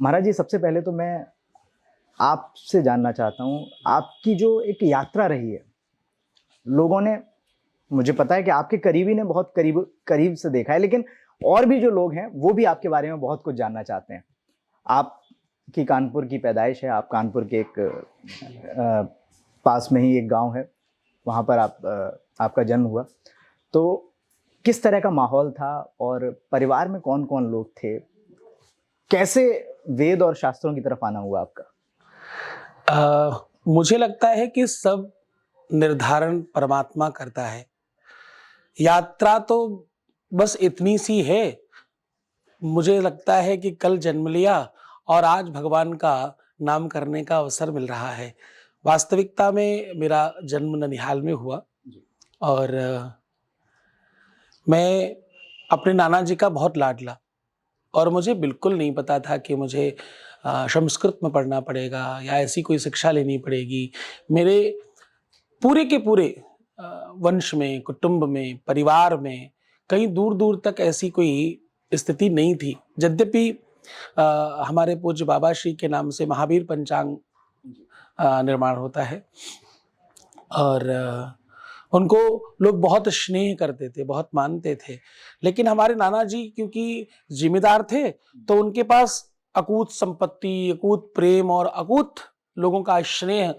महाराज जी, सबसे पहले तो मैं आपसे जानना चाहता हूँ, आपकी जो एक यात्रा रही है, लोगों ने, मुझे पता है कि आपके करीबी ने बहुत करीब करीब से देखा है, लेकिन और भी जो लोग हैं वो भी आपके बारे में बहुत कुछ जानना चाहते हैं। आपकी कानपुर की पैदाइश है, आप कानपुर के एक पास में ही एक गांव है, वहाँ पर आपका जन्म हुआ। तो किस तरह का माहौल था और परिवार में कौन कौन लोग थे? कैसे वेद और शास्त्रों की तरफ आना हुआ आपका? मुझे लगता है कि सब निर्धारण परमात्मा करता है। यात्रा तो बस इतनी सी है। मुझे लगता है कि कल जन्म लिया और आज भगवान का नाम करने का अवसर मिल रहा है। वास्तविकता में मेरा जन्म ननिहाल में हुआ और मैं अपने नाना जी का बहुत लाडला, और मुझे बिल्कुल नहीं पता था कि मुझे संस्कृत में पढ़ना पड़ेगा या ऐसी कोई शिक्षा लेनी पड़ेगी। मेरे पूरे के पूरे वंश में, कुटुंब में, परिवार में कहीं दूर दूर तक ऐसी कोई स्थिति नहीं थी। यद्यपि हमारे पूज्य बाबा श्री के नाम से महावीर पंचांग निर्माण होता है और उनको लोग बहुत स्नेह करते थे, बहुत मानते थे। लेकिन हमारे नाना जी क्योंकि जिम्मेदार थे, तो उनके पास अकूत संपत्ति, अकूत प्रेम और अकूत लोगों का स्नेह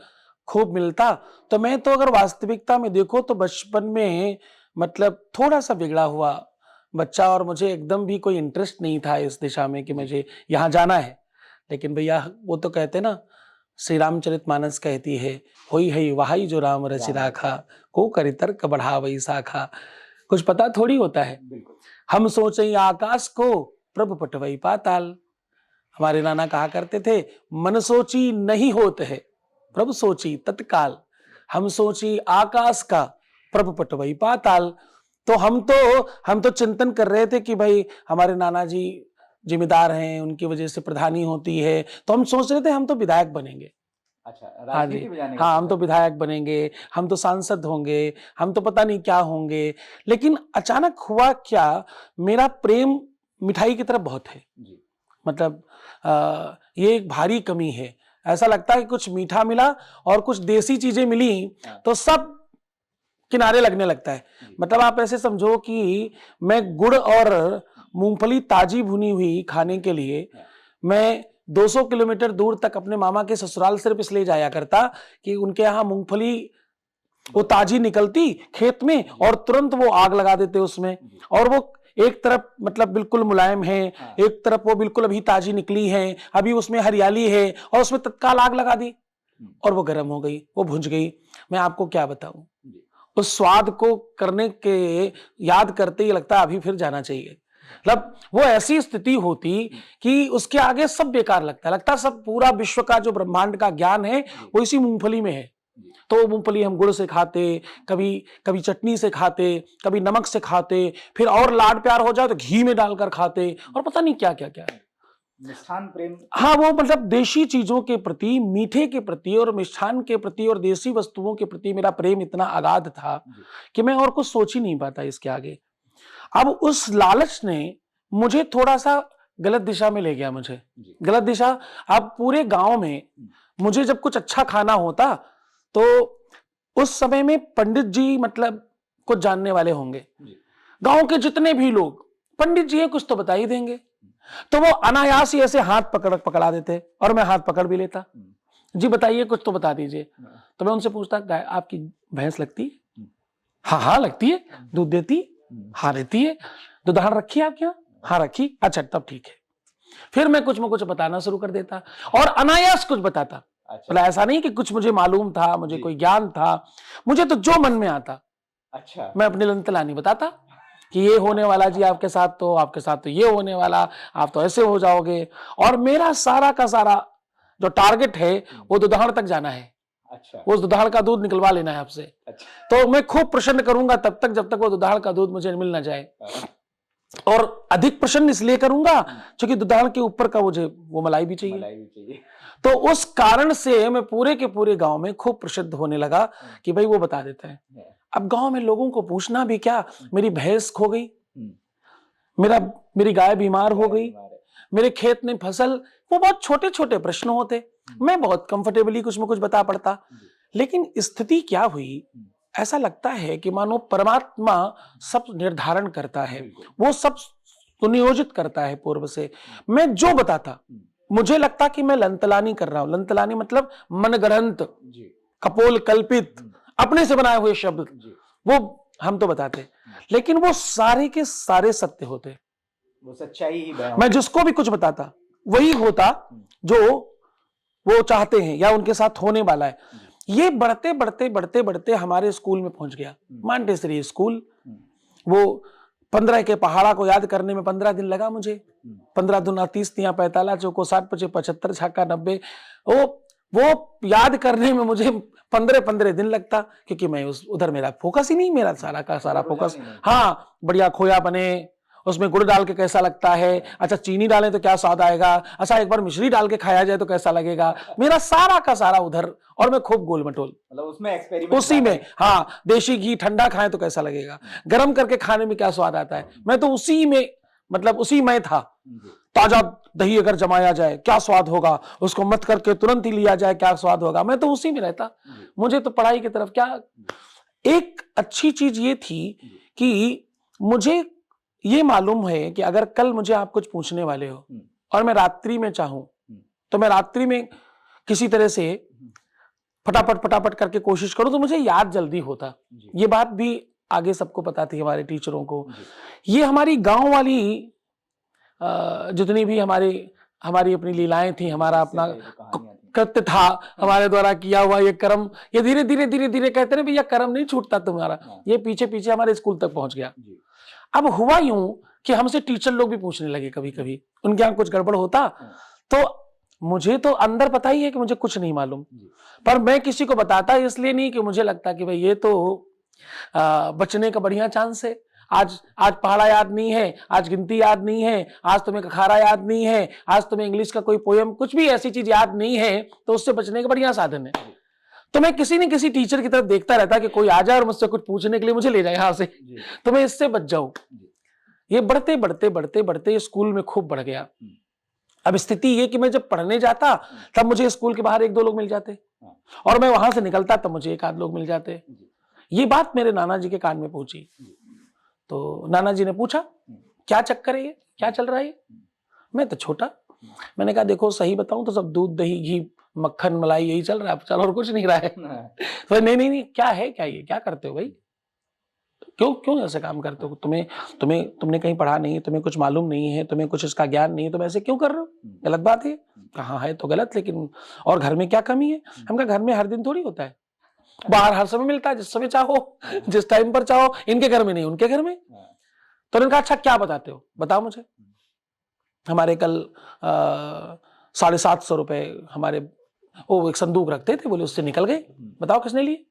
खूब मिलता। तो मैं तो अगर वास्तविकता में देखो तो बचपन में मतलब थोड़ा सा बिगड़ा हुआ बच्चा, और मुझे एकदम भी कोई इंटरेस्ट नहीं था इस दिशा में कि मुझे यहाँ जाना है। लेकिन भैया वो तो कहते ना, श्री रामचरितमानस कहती है, होई है वहाई जो राम रचि राखा, को करि तर्क बढ़ावई शाखा। कुछ पता थोड़ी होता है। हम सोचें आकाश को, प्रभु पटवई पाताल। हमारे नाना कहा करते थे, मन सोची नहीं होत है, प्रभु सोची तत्काल। हम सोची आकाश का, प्रभु पटवई पाताल। तो हम तो चिंतन कर रहे थे कि भाई हमारे नाना जी जिम्मेदार हैं, उनकी वजह से प्रधानी होती है, तो हम सोच रहे थे हम तो विधायक बनेंगे। अच्छा, हाँ जी, राजनीति में जाने का हाँ, हम सोचा तो विधायक बनेंगे, हम तो सांसद होंगे, हम तो पता नहीं क्या होंगे। लेकिन अचानक हुआ क्या, मेरा प्रेम मिठाई की तरफ बहुत है। जी। मतलब ये एक भारी कमी है। ऐसा लगता है कि कुछ मीठा मिला और कुछ देसी चीजें मिली तो सब किनारे लगने लगता है। मतलब आप ऐसे समझो कि मैं गुड़ और मूंगफली ताजी भुनी हुई खाने के लिए मैं 200 किलोमीटर दूर तक अपने मामा के ससुराल सिर्फ इसलिए जाया करता कि उनके यहाँ मूंगफली वो ताजी निकलती खेत में और तुरंत वो आग लगा देते उसमें, और वो एक तरफ मतलब बिल्कुल मुलायम है, एक तरफ वो बिल्कुल अभी ताजी निकली है, अभी उसमें हरियाली है, और उसमें तत्काल आग लगा दी और वो गर्म हो गई, वो भुंज गई। मैं आपको क्या बताऊं, उस स्वाद को करने के याद करते ही लगता है अभी फिर जाना चाहिए। मतलब वो ऐसी स्थिति होती कि उसके आगे सब बेकार लगता है सब पूरा विश्व का जो ब्रह्मांड का ज्ञान है वो इसी मूंगफली में है। तो मूंगफली हम गुड़ से खाते, कभी कभी चटनी से खाते, कभी नमक से खाते, फिर और लाड प्यार हो जाए तो घी में डालकर खाते, और पता नहीं क्या क्या क्या। मिष्ठान प्रेम। हाँ, वो मतलब देशी चीजों के प्रति, मीठे के प्रति और मिष्ठान के प्रति और देसी वस्तुओं के प्रति मेरा प्रेम इतना अगाध था कि मैं और कुछ सोच ही नहीं पाता इसके आगे। अब उस लालच ने मुझे थोड़ा सा गलत दिशा में ले गया। मुझे गलत दिशा, अब पूरे गांव में मुझे जब कुछ अच्छा खाना होता तो उस समय में पंडित जी मतलब कुछ जानने वाले होंगे, गांव के जितने भी लोग पंडित जी है कुछ तो बता ही देंगे, तो वो अनायास ही ऐसे हाथ पकड़ा देते और मैं हाथ पकड़ भी लेता। जी बताइए कुछ तो बता दीजिए। तो मैं उनसे पूछता, गाय आपकी भैंस लगती है? हाँ हाँ लगती है। दूध देती? हाँ देती है। दुधान रखी है आपके यहाँ? हाँ रखी। अच्छा तब ठीक है। फिर मैं कुछ बताना शुरू कर देता और अनायास कुछ बताता। मतलब ऐसा नहीं कि कुछ मुझे मालूम था, मुझे कोई ज्ञान था, मुझे तो जो मन में आता। अच्छा, मैं अपने लंतला नहीं बताता कि ये होने वाला जी आपके साथ तो ये होने वाला, आप तो ऐसे हो जाओगे। और मेरा सारा का सारा जो टारगेट है वो दुधान तक जाना है। अच्छा, उस दुधान का दूध निकलवा लेना है आपसे। अच्छा, तो मैं खूब प्रसन्न करूंगा तब तक जब तक वो दुधान का दूध मुझे मिल ना जाए। और अधिक प्रसन्न इसलिए करूंगा क्योंकि दुधान के ऊपर का मुझे वो मलाई भी चाहिए। तो उस कारण से मैं पूरे के पूरे गांव में खूब प्रसिद्ध होने लगा कि भाई वो बता देता है। अब गांव में लोगों को पूछना भी क्या, मेरी भैंस खो गई, मेरी गाय बीमार हो गई, मेरे खेत में फसल, वो बहुत छोटे छोटे प्रश्न होते, मैं बहुत कंफर्टेबली कुछ में कुछ बता पड़ता। लेकिन स्थिति क्या हुई, ऐसा लगता है कि मानो परमात्मा सब निर्धारण करता है, वो सब सुनियोजित करता है पूर्व से। मैं जो बताता, मुझे लगता कि मैं लंतलानी कर रहा हूं। लंतलानी मतलब मनगढ़ंत, कपोल कल्पित, अपने से बनाए हुए शब्द, वो हम तो बताते, लेकिन वो सारे के सारे सत्य होते, वो सच्चाई ही बयां मैं जिसको भी कुछ बताता वही होता जो वो चाहते हैं या उनके साथ होने वाला है। ये बढ़ते बढ़ते बढ़ते बढ़ते हमारे स्कूल में पहुंच गया, मांटेसरी स्कूल। वो 15 के पहाड़ा को याद करने में 15 दिन लगा मुझे। 15 दूना 30, 3 45, चौको 60, 25 75, छक्का 90। वो याद करने में मुझे 15 दिन लगता, क्योंकि मैं उधर मेरा फोकस ही नहीं, मेरा सारा का सारा फोकस, हाँ बढ़िया खोया बने, उसमें गुड़ डाल के कैसा लगता है, अच्छा चीनी डालें तो क्या स्वाद आएगा, अच्छा एक बार मिश्री डाल के खाया जाए तो कैसा लगेगा, मेरा सारा का सारा उधर। और मैं खूब गोल मटोल, मतलब उसमें एक्सपेरिमेंट, उसी में, हाँ देशी घी ठंडा खाएं तो कैसा लगेगा, गर्म करके खाने में क्या स्वाद आता है, मैं तो उसी में, मतलब उसी में था। ताजा दही अगर जमाया जाए क्या स्वाद होगा, उसको मत करके तुरंत ही लिया जाए क्या स्वाद होगा, मैं तो उसी में रहता। मुझे तो पढ़ाई की तरफ क्या। एक अच्छी चीज ये थी कि मुझे ये मालूम है कि अगर कल मुझे आप कुछ पूछने वाले हो और मैं रात्रि में चाहूं तो मैं रात्रि में किसी तरह से फटाफट फटाफट करके कोशिश करूं तो मुझे याद जल्दी होता। ये बात भी आगे सबको पता थी, हमारे टीचरों को। ये हमारी गांव वाली जितनी भी हमारी अपनी लीलाएं थी, हमारा अपना कृत्य था, हमारे द्वारा किया हुआ ये कर्म, ये धीरे धीरे धीरे धीरे कहते हैं भैया कर्म नहीं छूटता तुम्हारा, ये पीछे पीछे हमारे स्कूल तक पहुंच गया। अब हुआ यूं कि हमसे टीचर लोग भी पूछने लगे कभी कभी, उनके यहाँ कुछ गड़बड़ होता तो मुझे तो अंदर पता ही है कि मुझे कुछ नहीं मालूम, पर मैं किसी को बताता इसलिए नहीं कि मुझे लगता कि भाई ये तो बचने का बढ़िया चांस है। आज पहाड़ा याद नहीं है, आज गिनती याद नहीं है, आज तुम्हें कखारा याद नहीं है, आज तुम्हें इंग्लिश का कोई पोयम, कुछ भी ऐसी चीज याद नहीं है, तो उससे बचने का बढ़िया साधन है। तो मैं किसी न किसी टीचर की तरफ देखता रहता कि कोई आ जाए और मुझसे कुछ पूछने के लिए मुझे ले जाए यहां से, तो मैं इससे बच जाऊं। ये बढ़ते बढ़ते बढ़ते बढ़ते स्कूल में खूब बढ़ गया। अब स्थिति ये कि मैं जब पढ़ने जाता तब मुझे स्कूल के बाहर 1-2 लोग मिल जाते, और मैं वहां से निकलता तब मुझे 1-8 लोग मिल जाते। ये बात मेरे नाना जी के कान में पहुंची, तो नाना जी ने पूछा क्या चक्कर है ये, क्या चल रहा है ये? मैं तो छोटा, मैंने कहा देखो सही बताऊं तो सब दूध दही घी मक्खन मलाई यही चल रहा है, चल और कुछ नहीं रहा है। तो नहीं क्या है, क्या ये क्या करते हो भाई, क्यों ऐसे काम करते हो, तुमने कहीं पढ़ा नहीं, तुम्हें कुछ मालूम नहीं है, तुम्हें कुछ इसका ज्ञान नहीं है, तुम ऐसे क्यों कर रहे हो, गलत बात है। कहाँ है तो गलत, लेकिन और घर में क्या कमी है? हम कहा घर में हर दिन थोड़ी होता है, बाहर हर समय मिलता है, जिस समय चाहो जिस टाइम पर चाहो, इनके घर में नहीं उनके घर में। तो उन्होंने कहा अच्छा क्या बताते हो, बताओ मुझे। हमारे कल 750 रुपए हमारे वो एक संदूक रखते थे, बोले उससे निकल गए, बताओ किसने लिए।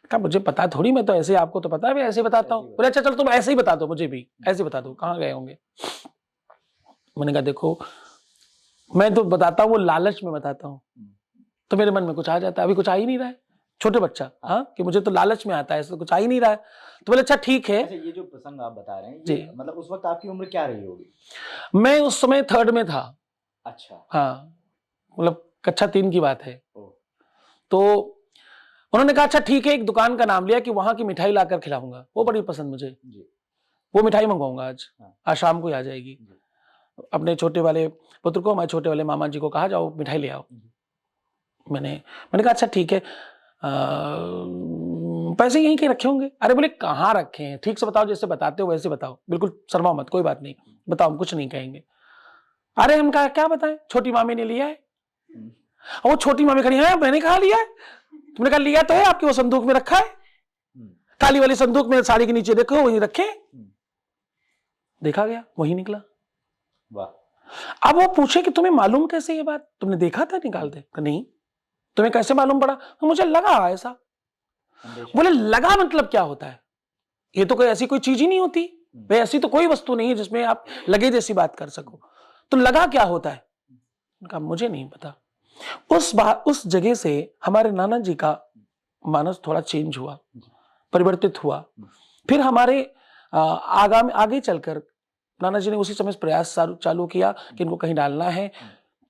कहा मुझे पता थोड़ी, मैं तो ऐसे, आपको तो पता है मैं ऐसे बताता हूँ। बोले अच्छा चलो तुम ऐसे ही बता दो, मुझे भी ऐसे बता दो कहाँ गए होंगे। मैंने कहा देखो मैं तो बताता हूँ वो लालच में बताता हूँ, तो मेरे मन में कुछ आ जाता है, अभी कुछ आ ही नहीं रहा है, छोटे बच्चा, हाँ कि मुझे तो लालच में आता है, ऐसा कुछ आ ही नहीं रहा है। तो बोले अच्छा ठीक है। अच्छा, ये जो प्रसंग आप बता रहे हैं जी, मतलब उस वक्त आपकी उम्र क्या रही होगी? मैं उस समय 3rd में था। अच्छा, हाँ मतलब कक्षा 3 की बात है। तो उन्होंने कहा अच्छा ठीक है, एक दुकान का नाम लिया कि वहां की मिठाई लाकर खिलाऊंगा, वो बड़ी पसंद मुझे, वो मिठाई मंगवाऊंगा आज शाम को आ जाएगी। अपने छोटे वाले पुत्र को, हमारे छोटे वाले मामा जी को कहा जाओ मिठाई ले आओ। मैंने कहा अच्छा ठीक है, पैसे यहीं के रखे होंगे। अरे बोले कहाँ रखे हैं, ठीक से बताओ, जैसे बताते हो वैसे बताओ, बिल्कुल शर्माओ मत, कोई बात नहीं बताओ, हम कुछ नहीं कहेंगे। अरे हम कहा क्या बताएं, छोटी मामी ने लिया है। और वो छोटी मामी खड़ी है, मैंने कहा लिया है, तुमने कहा लिया तो है, आपके वो संदूक में रखा है, काली वाली संदूक में साड़ी के नीचे देखो वहीं रखे। देखा गया वही निकला। वाह। अब वो पूछे कि तुम्हें मालूम कैसे ये बात, तुमने देखा था निकालते? नहीं। तुम्हें कैसे मालूम पड़ा? तो मुझे लगा ऐसा। बोले लगा मतलब क्या होता है, ये तो कोई ऐसी कोई चीज ही नहीं होती भाई, ऐसी तो कोई वस्तु नहीं है जिसमें आप लगे जैसी बात कर सको, तो लगा क्या होता है? उनका मुझे नहीं पता। उस जगह से हमारे नाना जी का मानस थोड़ा चेंज हुआ, परिवर्तित हुआ। फिर हमारे आगे चलकर नाना जी ने उसी समय प्रयास चालू किया कि इनको कहीं डालना है।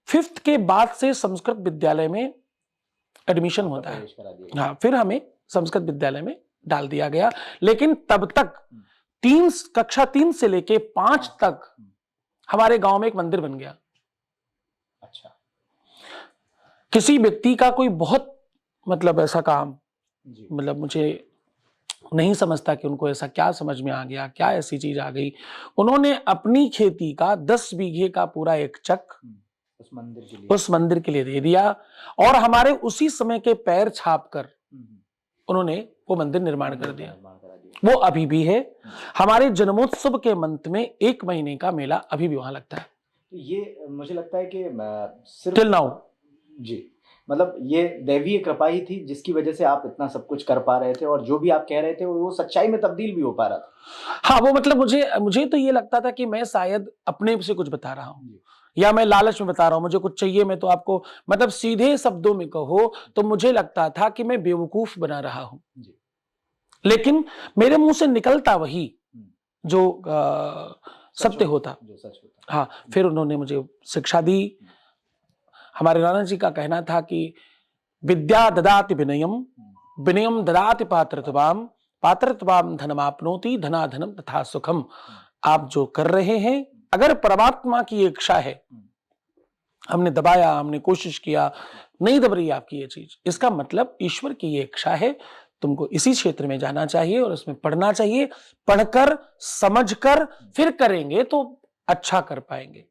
5th के बाद से संस्कृत विद्यालय में एडमिशन होता है। हाँ, फिर हमें संस्कृत विद्यालय में डाल दिया गया। लेकिन तब तक कक्षा 3 से लेके 5 तक हमारे गांव में एक मंदिर बन गया। अच्छा। किसी व्यक्ति का कोई बहुत मतलब ऐसा काम, मतलब मुझे नहीं समझता कि उनको ऐसा क्या समझ में आ गया, क्या ऐसी चीज आ गई। उन्होंने अपनी खेती का 10 बीघे का पूरा एक चक उस मंदिर के लिए दे दिया और हमारे उसी समय के पैर छाप कर उन्होंने वो मंदिर निर्माण कर दिया। वो अभी भी है। हमारे जन्मोत्सव के मंथ में 1 महीने का मेला अभी भी वहां लगता है। तो ये मुझे लगता है कि सिर्फ टिल नाउ जी, मतलब ये दैवीय कृपा ही थी जिसकी वजह से आप इतना सब कुछ कर पा रहे थे और जो भी आप कह रहे थे वो सच्चाई में तब्दील भी हो पा रहा था। हाँ, वो मतलब मुझे तो ये लगता था कि मैं शायद अपने से कुछ बता रहा हूँ या मैं लालच में बता रहा हूँ, मुझे कुछ चाहिए, मैं तो आपको मतलब सीधे शब्दों में कहो तो मुझे लगता था कि मैं बेवकूफ बना रहा हूं। लेकिन मेरे मुंह से निकलता वही जो सत्य होता, जो सच होता। हाँ, फिर उन्होंने मुझे शिक्षा दी। हमारे नाना जी का कहना था कि विद्या ददाति विनयम, विनयम ददाति पात्रत्वाम, पात्रत्वाम धनमाप्नोति, धनाधनम तथा सुखम। आप जो कर रहे हैं, अगर परमात्मा की इच्छा है, हमने दबाया, हमने कोशिश किया, नहीं दब रही आपकी ये चीज, इसका मतलब ईश्वर की ये इच्छा है, तुमको इसी क्षेत्र में जाना चाहिए और उसमें पढ़ना चाहिए। पढ़कर समझकर फिर करेंगे तो अच्छा कर पाएंगे।